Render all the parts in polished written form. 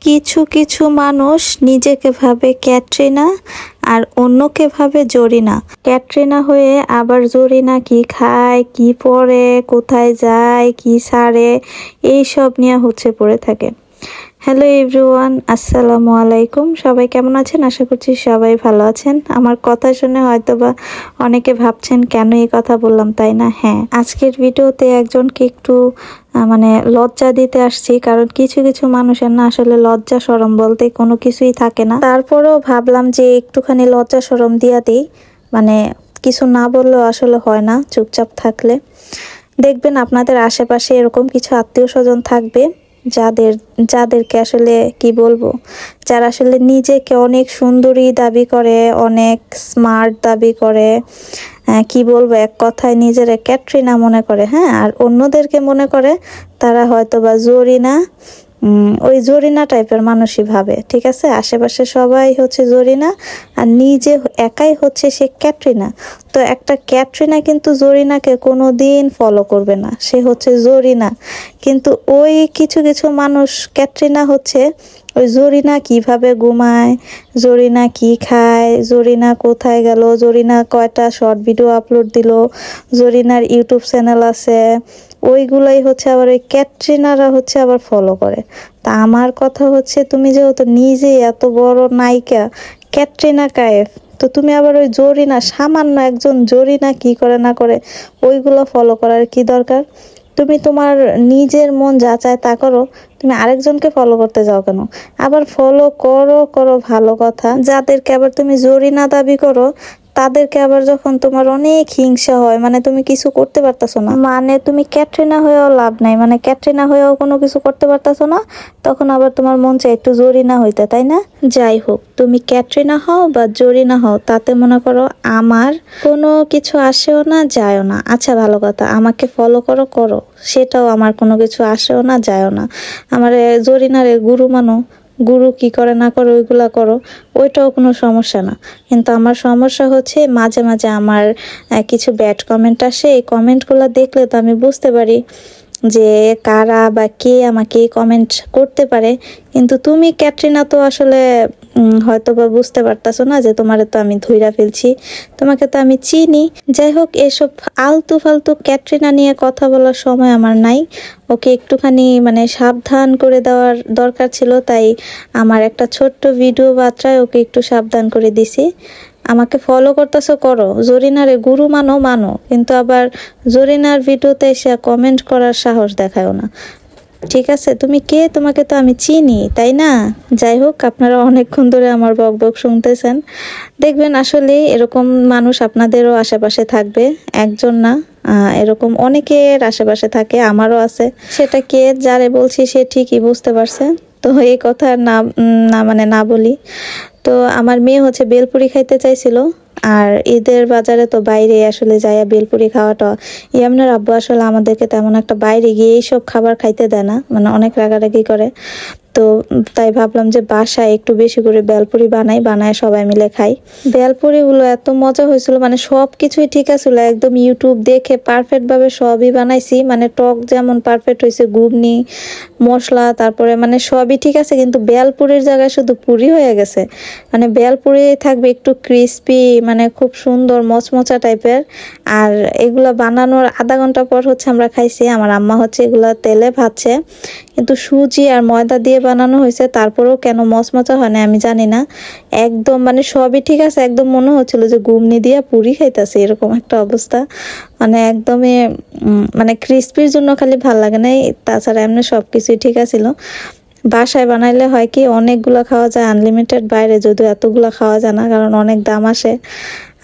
কিছু কিছু মানুষ নিজেকে ভাবে ক্যাটরিনা আর অন্যকে ভাবে জরিনা। ক্যাটরিনা হয়ে আবার জরিনা কি খায়, কি পরে, কোথায় যায়, কি ছাড়ে, এইসব নিয়ে পড়ে থাকে। হ্যালো এভরিওয়ান, আসসালামু আলাইকুম। সবাই কেমন আছেন? আশা করছি সবাই ভালো আছেন। আমার কথা শুনে হয়তোবা অনেকে ভাবছেন কেন এই কথা বললাম, তাই না? হ্যাঁ, আজকের ভিডিওতে একজনকে একটু লজ্জা দিতে আসছি, কারণ কিছু কিছু মানুষের না আসলে লজ্জা শরম বলতে কোনো কিছুই থাকে না। তারপরেও ভাবলাম যে একটুখানি লজ্জা শরম দিয়া দিই, কিছু না বললেও আসলে হয় না চুপচাপ থাকলে। দেখবেন আপনাদের আশেপাশে এরকম কিছু আত্মীয় স্বজন থাকবে যাদেরকে আসলে কি বলবো, যারা আসলে নিজেকে অনেক সুন্দরী দাবি করে, অনেক স্মার্ট দাবি করে, কি বলবো, এক কথায় নিজেরা ক্যাটরিনা মনে করে। হ্যাঁ, আর অন্যদেরকে মনে করে তারা হয়তো বা জরিনা, ওই জরিনা টাইপের মানুষই ভাবে। ঠিক আছে, আশেপাশে সবাই জরিনা আর নিজে একাই সে ক্যাটরিনা। তো একটা ক্যাটরিনা কিন্তু জরিনাকে কোনোদিন ফলো করবে না, সে জরিনা। কিন্তু ওই কিছু কিছু মানুষ ক্যাটরিনা ওই জরিনা কিভাবে ঘুমায়, জরিনা কি খায়, জরিনা কোথায় গেল, জরিনা কয়টা শর্ট ভিডিও আপলোড দিল, জরিনার ইউটিউব চ্যানেল আছে, ওইগুলাই আবার ওই ক্যাটরিনারা আবার ফলো করে। তা আমার কথা তুমি যেহেতু নিজে এত বড় নায়িকা ক্যাটরিনা কাইফ, তো তুমি আবার ওই জরিনা, সামান্য একজন জরিনা কি করে না করে ওইগুলো ফলো করার কি দরকার? তুমি তোমার নিজের মন যা চায় তা করো, তুমি আরেকজনকে ফলো করতে যাও কেন? আবার ফলো করো ভালো কথা, যাদেরকে আবার তুমি জরিনা দাবি করো তাদেরকে আবার যখন তোমার অনেক হিংসা হয়, তুমি কিছু করতে পারতাছো না, তুমি ক্যাটরিনা হয়েও লাভ নাই, ক্যাটরিনা হয়েও কোনো কিছু করতে পারতাছো না, তখন আবার তোমার মন চায় একটু জরিনা হইতে, তাই না? যাই হোক, তুমি ক্যাটরিনা হও বা জরিনা হও, তাতে মনে করো আমার কোনো কিছু আসেও না যায়ও না। আচ্ছা, ভালো কথা, আমাকে ফলো করো, সেটাও আমার কোনো কিছু আসেও না যায়ও না। আমার জরিনারে গুরু মানো, গুরু কি করে না করে ওইগুলা করো, ওইটাও কোনো সমস্যা না। কিন্তু আমার সমস্যা মাঝে মাঝে আমার কিছু ব্যাড কমেন্ট আসে। এই কমেন্টগুলো দেখলে তো আমি বুঝতে পারি যে কারা বা কে আমাকে কমেন্ট করতে পারে। কিন্তু তুমি ক্যাটরিনা তো আসলে হয়তো বা বুঝতে পারতাছো না যে তোমারে তো আমি ধইরা ফেলছি, তোমাকে তো আমি চিনি। যাই হোক, এসব আলতু ফালতু ক্যাটরিনা নিয়ে কথা বলার সময় আমার নাই। ওকে একটুখানি সাবধান করে দেওয়ার দরকার ছিল, তাই আমার একটা ছোট্ট ভিডিও বার্তায় ওকে একটু সাবধান করে দিছি। আমাকে ফলো করতেছো করো, জরিনারে গুরু মানো, কিন্তু আবার জরিনার ভিডিওতে এসে কমেন্ট করার সাহস দেখায়ও না। ঠিক আছে, তুমি কে? তোমাকে তো আমি চিনি, তাই না? যাই হোক, আপনারা অনেকক্ষণ ধরে আমার বকবক শুনতেছেন। দেখবেন আসলে এরকম মানুষ আপনাদেরও আশেপাশে থাকবে, একজন না, এরকম অনেকের আশেপাশে থাকে, আমারও আছে। সেটা কে, যারে বলছি সে ঠিকই বুঝতে পারছে। তো এই কথা না বলি। তো আমার মেয়ে বেলপুরি খাইতে চাইছিল, আর ঈদের বাজারে তো বাইরে আসলে যাইয়া বেলপুরি খাওয়াটা, ইয়ামনার আব্বু আসলে আমাদেরকে তেমন একটা বাইরে গিয়ে এইসব খাবার খাইতে দেয় না, অনেক রাগারাগি করে। তো তাই ভাবলাম যে বাসায় একটু বেশি করে বেলপুরি বানায় সবাই মিলে খাই। বেলপুরিগুলো এত মজা হয়েছিল, সব কিছুই ঠিক আছিল, একদম ইউটিউব দেখে পারফেক্ট ভাবে সবই বানাইছি। টক যেমন পারফেক্ট হয়েছে, ঘুগনি, মশলা, তারপরে সবই ঠিক আছে, কিন্তু বেলপুরির জায়গায় শুধু পুরি হয়ে গেছে। বেলপুরি থাকবে একটু ক্রিস্পি, খুব সুন্দর মচমচা টাইপের। আর এগুলা বানানোর আধা ঘন্টা পর আমরা খাইছি। আমার আম্মা এগুলা তেলে ভাজছে, কিন্তু সুজি আর ময়দা দিয়ে বানানো হয়েছে, তারপরেও কেন মচমচা হয় না আমি জানি না। একদম সবই ঠিক আছে, একদম মনে হচ্ছিল যে ঘুগনি দিয়ে পুরি খাইতেছে, এরকম একটা অবস্থা। একদমই ক্রিস্পির জন্য খালি ভাল লাগে না, তাছাড়া এমনি সবকিছুই ঠিক আছিল। বাসায় বানাইলে হয় কি, অনেকগুলো খাওয়া যায়, আনলিমিটেড। বাইরে যদিও এতগুলো খাওয়া যায় না, কারণ অনেক দাম আসে।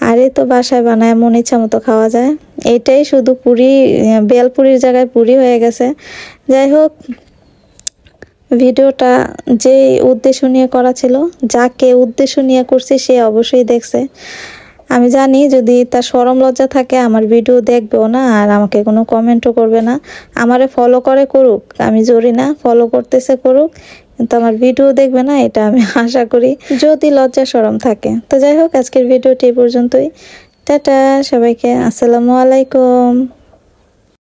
আর এই তো বাসায় বানায় মন ইচ্ছা মতো খাওয়া যায়। এইটাই শুধু বেলপুরির জায়গায় পুরি হয়ে গেছে। যাই হোক, ভিডিওটা যে উদ্দেশ্য নিয়ে করা ছিল, যাকে উদ্দেশ্য নিয়ে করছি সে অবশ্যই দেখছে। আমি জানি যদি তার শরম লজ্জা থাকে আমার ভিডিও দেখবেও না, আর আমাকে কোনো কমেন্টও করবে না। আমারে ফলো করুক, আমি জরিনা, ফলো করতেছে করুক, কিন্তু আমার ভিডিও দেখবে না, এটা আমি আশা করি, যদি লজ্জা শরম থাকে। তো যাই হোক, আজকের ভিডিওটি এই পর্যন্তই। টাটা সবাইকে, আসসালামু আলাইকুম।